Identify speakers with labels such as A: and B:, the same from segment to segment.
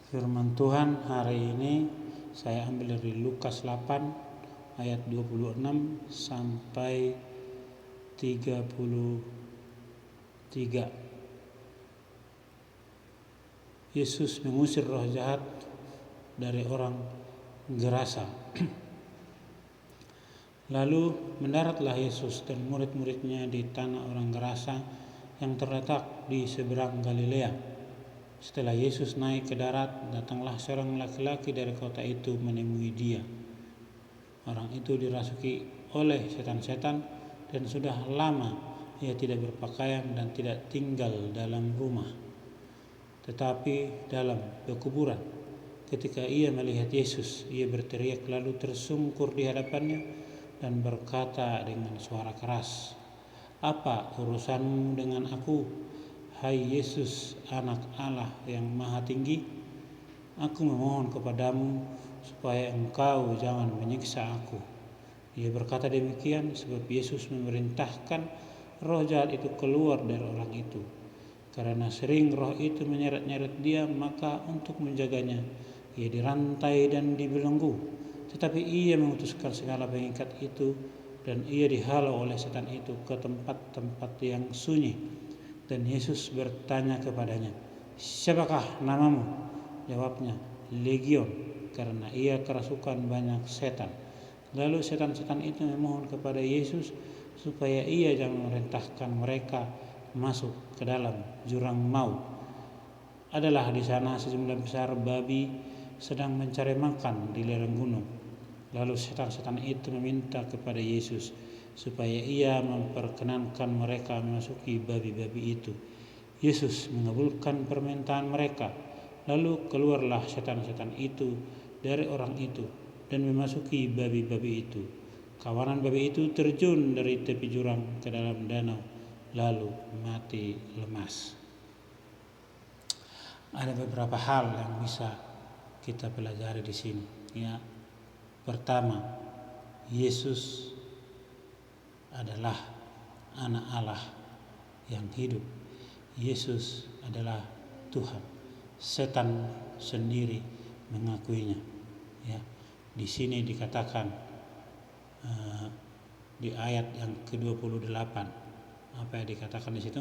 A: Firman Tuhan hari ini saya ambil dari Lukas 8 ayat 26 sampai 33. Yesus mengusir roh jahat dari orang Gerasa. Lalu mendaratlah Yesus dan murid-muridnya di tanah orang Gerasa yang terletak di seberang Galilea. Setelah Yesus naik ke darat, datanglah seorang laki-laki dari kota itu menemui dia. Orang itu dirasuki oleh setan-setan dan sudah lama ia tidak berpakaian dan tidak tinggal dalam rumah, tetapi dalam pekuburan. Ketika ia melihat Yesus, ia berteriak lalu tersungkur di hadapannya dan berkata dengan suara keras, "Apa urusanmu dengan aku, hai Yesus, Anak Allah yang Maha Tinggi? Aku memohon kepadamu supaya engkau jangan menyiksa aku." Ia berkata demikian sebab Yesus memerintahkan roh jahat itu keluar dari orang itu. Karena sering roh itu menyeret-nyeret dia, maka untuk menjaganya ia dirantai dan dibelenggu. Tetapi ia memutuskan segala pengikat itu dan ia dihalau oleh setan itu ke tempat-tempat yang sunyi. Dan Yesus bertanya kepadanya, "Siapakah namamu?" Jawabnya, "Legion," karena ia kerasukan banyak setan. Lalu setan-setan itu memohon kepada Yesus supaya ia jangan memerintahkan mereka masuk ke dalam jurang maut. Adalah di sana sejumlah besar babi sedang mencari makan di lereng gunung. Lalu setan-setan itu meminta kepada Yesus supaya ia memperkenankan mereka memasuki babi-babi itu. Yesus mengabulkan permintaan mereka. Lalu keluarlah setan-setan itu dari orang itu dan memasuki babi-babi itu. Kawanan babi itu terjun dari tepi jurang ke dalam danau, lalu mati lemas. Ada beberapa hal yang bisa kita pelajari di sini. Ya, pertama, Yesus adalah Anak Allah yang hidup. Yesus adalah Tuhan. Setan sendiri mengakuinya. Ya, di sini dikatakan di ayat yang ke-28, apa yang dikatakan di situ?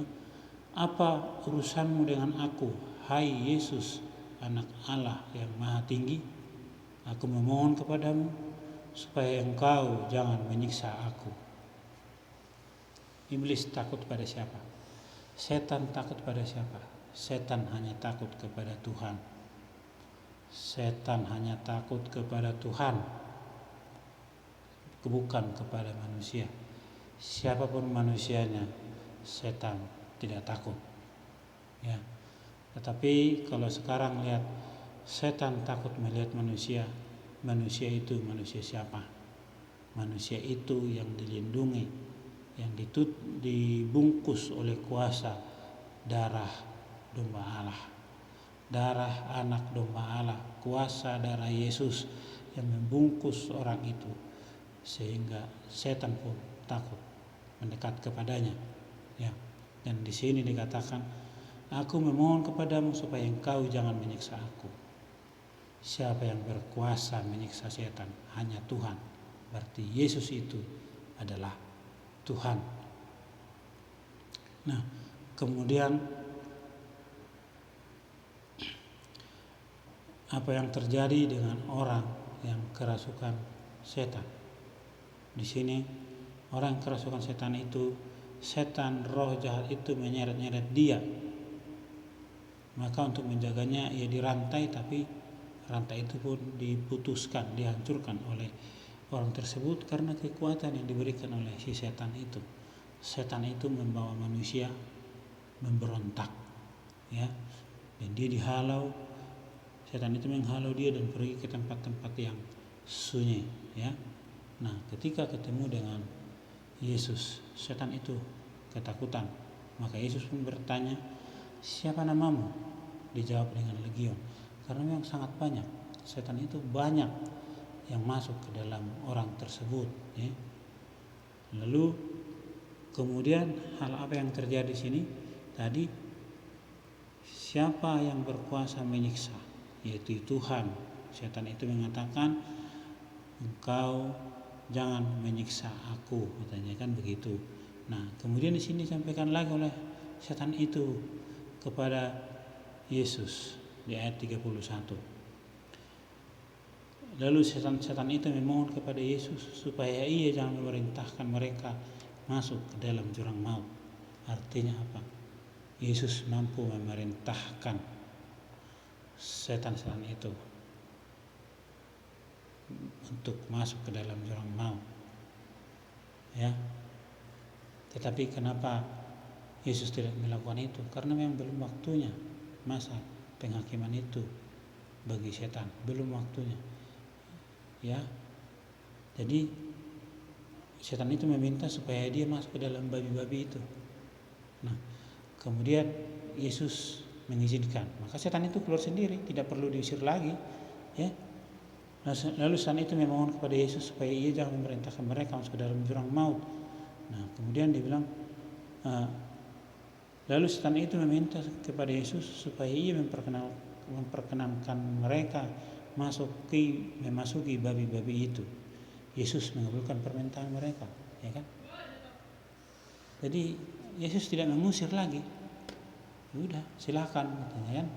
A: "Apa urusanmu dengan aku, hai Yesus, Anak Allah yang Maha Tinggi? Aku memohon kepadamu supaya engkau jangan menyiksa aku." Iblis takut pada siapa? Setan takut pada siapa? Setan hanya takut kepada Tuhan. Setan hanya takut kepada Tuhan, bukan kepada manusia. Siapapun manusianya, setan tidak takut. Ya. Tetapi kalau sekarang lihat, setan takut melihat manusia. Manusia itu manusia siapa? Manusia itu yang dilindungi, yang dibungkus oleh kuasa darah domba Allah, darah anak domba Allah, kuasa darah Yesus yang membungkus orang itu, sehingga setan pun takut mendekat kepadanya. Ya. Dan di sini dikatakan, "Aku memohon kepadamu supaya engkau jangan menyiksa aku." Siapa yang berkuasa menyiksa setan? Hanya Tuhan. Berarti Yesus itu adalah Tuhan. Nah, kemudian apa yang terjadi dengan orang yang kerasukan setan? Di sini orang yang kerasukan setan itu, setan roh jahat itu menyeret-nyeret dia. Maka untuk menjaganya ia dirantai, tapi rantai itu pun diputuskan, dihancurkan oleh orang tersebut karena kekuatan yang diberikan oleh si setan itu. Setan itu membawa manusia memberontak, ya, dan dia dihalau. Setan itu menghalau dia dan pergi ke tempat-tempat yang sunyi, ya. Nah, ketika ketemu dengan Yesus, setan itu ketakutan. Maka Yesus pun bertanya, "Siapa namamu?" Dijawab dengan Legion. Karena memang sangat banyak, setan itu banyak yang masuk ke dalam orang tersebut, ya. Lalu kemudian hal apa yang terjadi di sini? Tadi, siapa yang berkuasa menyiksa? yaitu Tuhan. Setan itu mengatakan, engkau jangan menyiksa aku, katanya kan begitu. Nah, kemudian di sini disampaikan lagi oleh setan itu kepada Yesus di ayat 31. Lalu setan-setan itu memohon kepada Yesus supaya ia jangan memerintahkan mereka masuk ke dalam jurang maut. Artinya apa? Yesus mampu memerintahkan setan-setan itu untuk masuk ke dalam jurang maut. Ya. Tetapi kenapa Yesus tidak melakukan itu? Karena memang belum waktunya masa penghakiman itu bagi setan, belum waktunya. Ya. Jadi setan itu meminta supaya dia masuk ke dalam babi-babi itu. Nah, kemudian Yesus mengizinkan. Maka setan itu keluar sendiri, tidak perlu diusir lagi, ya. Lalu setan itu memohon kepada Yesus supaya ia jangan memerintahkan mereka masuk ke dalam jurang maut. Nah, kemudian dia bilang, lalu setan itu meminta kepada Yesus supaya ia memperkenankan mereka memasuki babi-babi itu. Yesus mengabulkan permintaan mereka, ya kan? Jadi Yesus tidak mengusir lagi. Udah, silakan, katanya kan.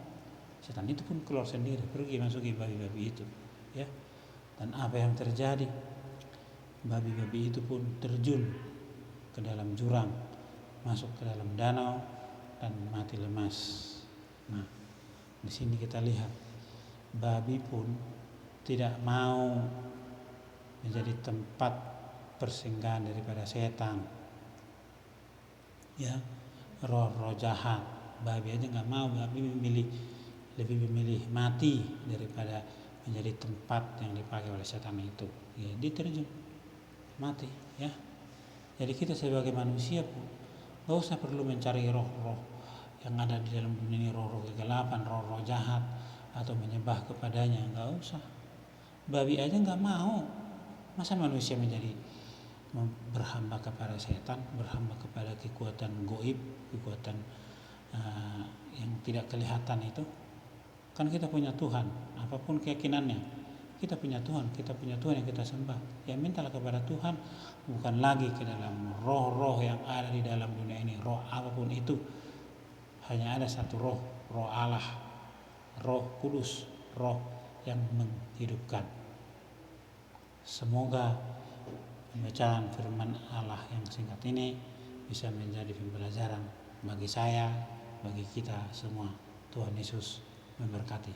A: Setan itu pun keluar sendiri, pergi masuki babi-babi itu, ya. Dan apa yang terjadi? Babi-babi itu pun terjun ke dalam jurang, masuk ke dalam danau dan mati lemas. Nah, di sini kita lihat babi pun tidak mau menjadi tempat persinggahan daripada setan, ya, roh-roh jahat. Babi aja nggak mau, babi lebih memilih mati daripada menjadi tempat yang dipakai oleh setan itu. Ya, dia terjun mati, ya. Jadi kita sebagai manusia pun nggak usah perlu mencari roh-roh yang ada di dalam dunia ini, roh-roh kegelapan, roh-roh jahat, atau menyembah kepadanya, nggak usah. Babi aja nggak mau, masa manusia menjadi berhamba kepada setan, berhamba kepada kekuatan goib, kekuatan yang tidak kelihatan itu. Kan kita punya Tuhan, apapun keyakinannya, kita punya Tuhan yang kita sembah. Ya, mintalah kepada Tuhan, bukan lagi ke dalam roh-roh yang ada di dalam dunia ini, roh apapun itu. Hanya ada satu roh, roh Allah, roh kudus, roh yang menghidupkan. Semoga pembacaan firman Allah yang singkat ini bisa menjadi pembelajaran bagi saya, bagi kita semua. Tuhan Yesus memberkati.